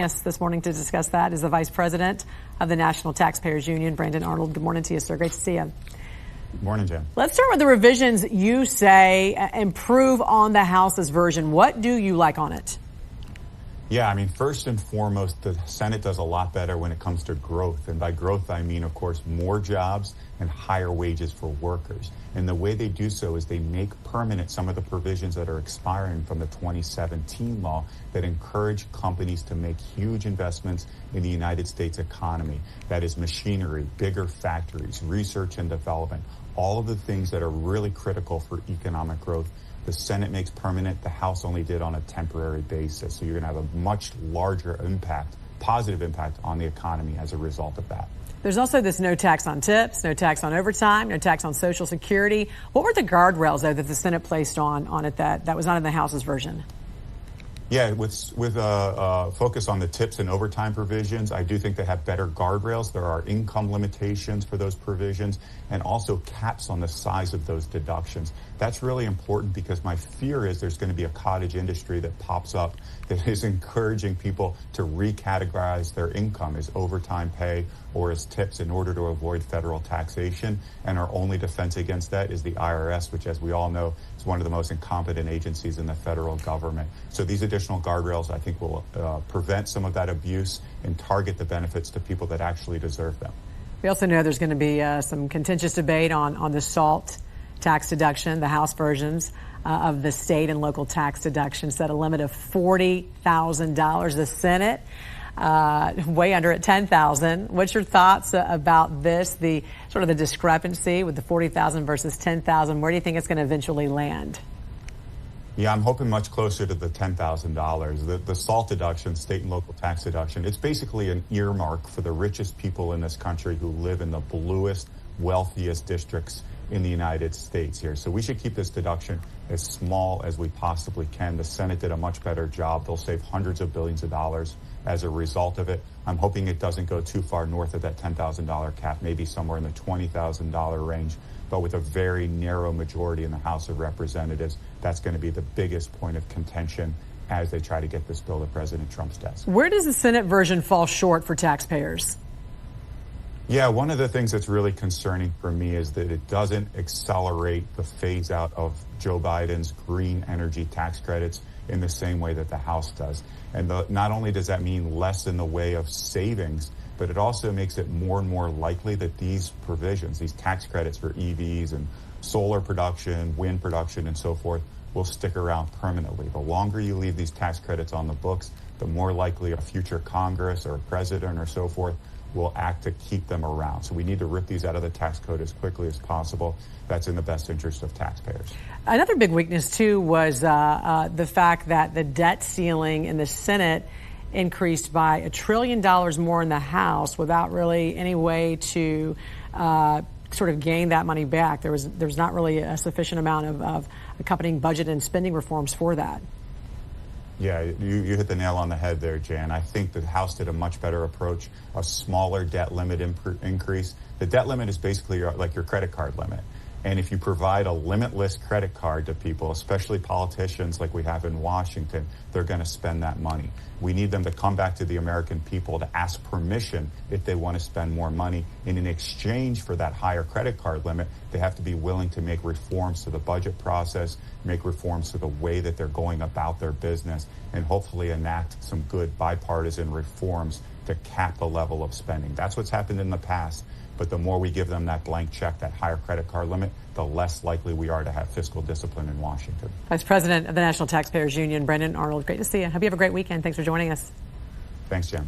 Yes, this morning to discuss that is the Vice President of the National Taxpayers Union, Brandon Arnold. Good morning to you, sir. Great to see you. Good morning, Jim. Let's start with the revisions you say improve on the House's version. What do you like on it? Yeah, I mean, first and foremost, the Senate does a lot better when it comes to growth. And by growth, I mean, of course, more jobs and higher wages for workers. And the way they do so is they make permanent some of the provisions that are expiring from the 2017 law that encourage companies to make huge investments in the United States economy. That is machinery, bigger factories, research and development, all of the things that are really critical for economic growth. The Senate makes permanent. The House only did on a temporary basis. So you're going to have a much larger impact, positive impact on the economy as a result of that. There's also this no tax on tips, no tax on overtime, no tax on Social Security. What were the guardrails, though, that the Senate placed on it that was not in the House's version? Yeah, with focus on the tips and overtime provisions, I do think they have better guardrails. There are income limitations for those provisions and also caps on the size of those deductions. That's really important because my fear is there's going to be a cottage industry that pops up that is encouraging people to recategorize their income as overtime pay or as tips in order to avoid federal taxation. And our only defense against that is the IRS, which, as we all know, is one of the most incompetent agencies in the federal government. So these additional guardrails, I think, will prevent some of that abuse and target the benefits to people that actually deserve them. We also know there's going to be some contentious debate on the SALT tax deduction. The House versions of the state and local tax deduction set a limit of $40,000. The Senate way under at $10,000. What's your thoughts about this? The sort of the discrepancy with the $40,000 versus $10,000. Where do you think it's going to eventually land? Yeah, I'm hoping much closer to the $10,000. The SALT deduction, state and local tax deduction, it's basically an earmark for the richest people in this country who live in the bluest, wealthiest districts in the United States here. So we should keep this deduction as small as we possibly can. The Senate did a much better job. They'll save hundreds of billions of dollars as a result of it. I'm hoping it doesn't go too far north of that $10,000 cap, maybe somewhere in the $20,000 range. But with a very narrow majority in the House of Representatives, that's going to be the biggest point of contention as they try to get this bill to President Trump's desk. Where does the Senate version fall short for taxpayers? Yeah, one of the things that's really concerning for me is that it doesn't accelerate the phase out of Joe Biden's green energy tax credits in the same way that the House does. And not only does that mean less in the way of savings, but it also makes it more and more likely that these provisions, these tax credits for EVs and solar production, wind production, and so forth, will stick around permanently. The longer you leave these tax credits on the books, the more likely a future Congress or a president or so forth will act to keep them around. So we need to rip these out of the tax code as quickly as possible. That's in the best interest of taxpayers. Another big weakness, too, was the fact that the debt ceiling in the Senate increased by $1 trillion more in the House without really any way to sort of gain that money back. There's not really a sufficient amount of accompanying budget and spending reforms for that. Yeah, you hit the nail on the head there, Jan. I think the House did a much better approach, a smaller debt limit increase. The debt limit is basically like your credit card limit. And if you provide a limitless credit card to people, especially politicians like we have in Washington, they're going to spend that money. We need them to come back to the American people to ask permission if they want to spend more money. And in exchange for that higher credit card limit, they have to be willing to make reforms to the budget process, make reforms to the way that they're going about their business, and hopefully enact some good bipartisan reforms to cap the level of spending. That's what's happened in the past. But the more we give them that blank check, that higher credit card limit, the less likely we are to have fiscal discipline in Washington. Vice President of the National Taxpayers Union, Brandon Arnold, great to see you. Hope you have a great weekend. Thanks for joining us. Thanks, Jen.